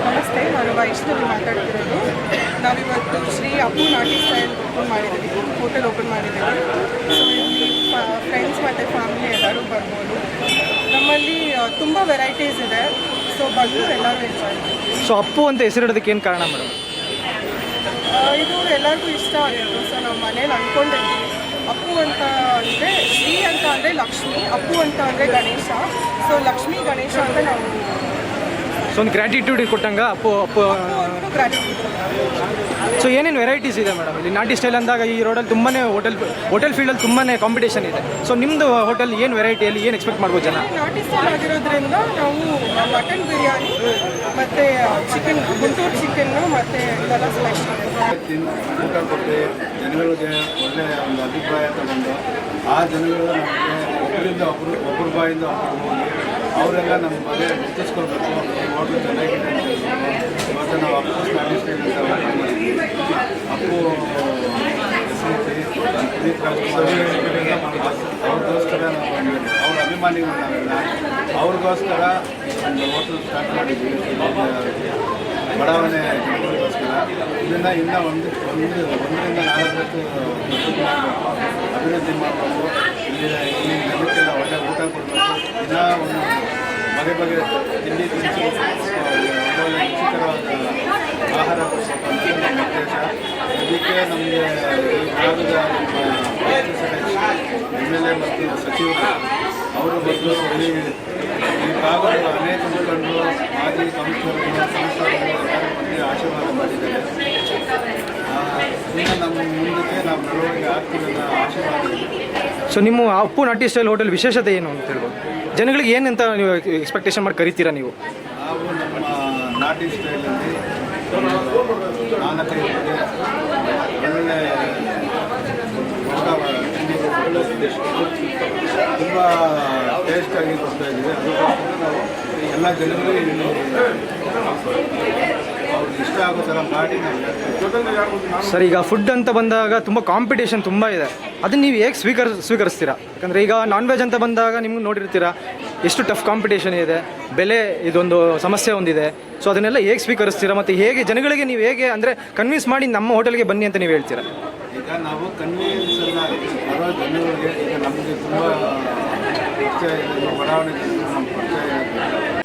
ನಮಸ್ತೆ, ನಾನು ವೈಷ್ಣವಿ ಮಾತಾಡ್ತಿರೋದು. ನಾವಿವತ್ತು ಶ್ರೀ ಅಪ್ಪು ನಾಟಿ ಸ್ಟೈಲ್ ಹೋಟೆಲ್ ಓಪನ್ ಮಾಡಿದ್ದೀವಿ. ಸೊ ಇಲ್ಲಿ ಫ್ರೆಂಡ್ಸ್ ಮತ್ತು ಫ್ಯಾಮಿಲಿ ಎಲ್ಲರೂ ಬರ್ಬೋದು. ನಮ್ಮಲ್ಲಿ ತುಂಬ ವೆರೈಟೀಸ್ ಇದೆ, ಸೊ ಬಂದು ಎಲ್ಲರೂ ಎಂಜಾಯ್ ಮಾಡ್ತೀವಿ. ಸೊ ಅಪ್ಪು ಅಂತ ಹೆಸರಿಡೋದಕ್ಕೆ ಏನು ಕಾರಣ ಮೇಡಮ್? ಇದು ಎಲ್ಲರಿಗೂ ಇಷ್ಟ ಆಗಿತ್ತು. ಸೊ ನಾವು ಮನೇಲಿ ಅಂದ್ಕೊಂಡಿದ್ವಿ, ಅಪ್ಪು ಅಂತ ಅಂದರೆ ಶ್ರೀ ಅಂತ ಅಂದರೆ ಲಕ್ಷ್ಮಿ, ಅಪ್ಪು ಅಂತ ಅಂದರೆ ಗಣೇಶ. ಸೊ ಲಕ್ಷ್ಮೀ ಗಣೇಶ ಅಂತ ನಾವು ಸೊ ಒಂದು ಗ್ರ್ಯಾಟಿಟ್ಯೂಡ್ ಕೊಟ್ಟಂಗೆ ಅಪ್ಪು ಗ್ರ್ಯಾಟಿಟ್ಯೂಡ್. ಸೊ ಏನೇನು ವೆರೈಟೀಸ್ ಇದೆ ಮೇಡಮ್ ಇಲ್ಲಿ ನಾಟಿ ಸ್ಟೈಲ್ ಅಂದಾಗ? ಈ ರೋಡಲ್ಲಿ ತುಂಬಾ ಹೋಟೆಲ್ ಫೀಲ್ಡಲ್ಲಿ ತುಂಬಾ ಕಾಂಪಿಟೇಷನ್ ಇದೆ. ಸೊ ನಿಮ್ಮದು ಹೋಟೆಲ್ ಏನು ವೆರೈಟಿಯಲ್ಲಿ ಏನು ಎಕ್ಸ್ಪೆಕ್ಟ್ ಮಾಡ್ಬೋದು ಜನ? ನಾಟಿ ಸ್ಟೈಲ್ ಆಗಿರೋದ್ರಿಂದ ನಾವು ಮಟನ್ ಬಿರಿಯಾನಿ ಮತ್ತು ಚಿಕನ್, ಗುಂಟೂರು ಚಿಕನ್ನು ಮತ್ತು ಇದೆಲ್ಲ ಸ್ಪೆಷಲ್. ಊಟ ಕೊಟ್ಟು ಜನಗಳಿಗೆ ಒಳ್ಳೆಯ ಒಂದು ಅಭಿಪ್ರಾಯ ತಗೊಂಡು ಆ ಜನಗಳು ನಮಗೆ ಒಬ್ಬರ ಬಾಯಿಂದ ಒಬ್ಬರು ಹೋಗಿ ಅವರೆಲ್ಲ ನಮ್ಮ ಬಗ್ಗೆ ಗುರುತಿಸ್ಕೊಳ್ಬೇಕು. ಈ ಹೋಟ್ಲು ಚೆನ್ನಾಗಿದೆ ಅಂತ ಹೇಳ್ಬೋದು. ಇವತ್ತು ನಾವು ಅಪ್ಪು ನಾಟಿ ಸ್ಟೈಲ್ ಅಂತ ಅಪ್ಪು ಅವ್ರಿಗೋಸ್ಕರ ನಾವು ಅವ್ರ ಅಭಿಮಾನಿಗಳು ನಾವೆಲ್ಲ ಅವ್ರಿಗೋಸ್ಕರ ಒಂದು ಹೋಟ್ಲು ಸ್ಟಾರ್ಟ್ ಮಾಡಿದ್ವಿ. ಬಡಾವಣೆ ಜನಗಳಿಗೋಸ್ಕರ ಇದನ್ನು ಇನ್ನೂ ಒಂದರಿಂದ 4 ಅಭಿವೃದ್ಧಿ ಮಾಡಬೇಕು. ಇಲ್ಲಿ ಜನಕ್ಕೆಲ್ಲ ಒಳ್ಳೆ ಊಟ ಕೊಡಬೇಕು. ದಿನ ಒಂದು ಬಗೆ ತಿಂಡಿ ತಿನಿಸು ಒಳ್ಳೆ ರುಚಿಕರವಾದ ಆಹಾರ ಕೊಡಬೇಕು ಅಂತ ನಮ್ಮ ಉದ್ದೇಶ. ಇದಕ್ಕೆ ನಮಗೆ ಈ ಭಾಗದ MLA ಮತ್ತು ಸಚಿವರು ಅವರು ಬಂದು ಈ ಭಾಗದ ಅನೇಕ ಮುಖಂಡರು, ಮಾಜಿ ಸಂಸ್ಥೆಗಳು ಎಲ್ಲರೂ ಬಂದು ಆಶೀರ್ವಾದ ಮಾಡಿದ್ದಾರೆ. ಇನ್ನು ನಮ್ಮ ಮುಂದಕ್ಕೆ ನಾವು ಮೆರವಣಿಗೆ ಆಗ್ತೀವಿ ಅನ್ನೋ ಆಶೀರ್ವಾದ. ಸೊ ನಿಮ್ಮ ಅಪ್ಪು ನಾಟಿ ಸ್ಟೈಲ್ ಹೋಟೆಲ್ ವಿಶೇಷತೆ ಏನು ಅಂತ ಹೇಳ್ಬೋದು? ಜನಗಳಿಗೆ ಏನಂತ ನೀವು ಎಕ್ಸ್ಪೆಕ್ಟೇಷನ್ ಮಾಡಿ ಕರಿತೀರಾ ನೀವು? ನಾವು ನಮ್ಮ ನಾಟಿ ಸ್ಟೈಲಲ್ಲಿ 4-5 ಒಳ್ಳೆ ತುಂಬ ಟೇಸ್ಟಾಗಿ ಕೊಡ್ತಾ ಇದ್ದೀವಿ. ಅದಕ್ಕೋಸ್ಕರ ನಾವು ಎಲ್ಲ ಜನಗಳು ಇಲ್ಲಿ ಅವ್ರಿಗೆ ಇಷ್ಟ ಆಗೋ ಥರ ಮಾಡಿ ಸರ್, ಈಗ ಫುಡ್ ಅಂತ ಬಂದಾಗ ತುಂಬ ಕಾಂಪಿಟೇಷನ್ ತುಂಬ ಇದೆ. ಅದನ್ನು ನೀವು ಹೇಗೆ ಸ್ವೀಕರಿಸ್ತೀರಾ? ಯಾಕಂದರೆ ಈಗ ನಾನ್ ವೆಜ್ ಅಂತ ಬಂದಾಗ ನಿಮ್ಗೆ ನೋಡಿರ್ತೀರಾ ಎಷ್ಟು ಟಫ್ ಕಾಂಪಿಟೇಷನ್ ಇದೆ, ಬೆಲೆ ಇದೊಂದು ಸಮಸ್ಯೆ ಒಂದಿದೆ. ಸೊ ಅದನ್ನೆಲ್ಲ ಹೇಗೆ ಸ್ವೀಕರಿಸ್ತೀರಾ ಮತ್ತು ಹೇಗೆ ಜನಗಳಿಗೆ ನೀವು ಹೇಗೆ ಅಂದರೆ ಕನ್ವಿನ್ಸ್ ಮಾಡಿ ನಮ್ಮ ಹೋಟೆಲ್ಗೆ ಬನ್ನಿ ಅಂತ ನೀವು ಹೇಳ್ತೀರಾ? ಈಗ ನಾವು ಕನ್ವೀನಿಯನ್ಸ್ ಎಲ್ಲ ಬರೋ ಜನಗಳಿಗೆ ಈಗ ನಮಗೆ ತುಂಬ ಪರಿಚಯ ಇದೆ, ಬಡಾವಣೆ ನಮ್ಮ ಪರಿಚಯ ಇದೆ.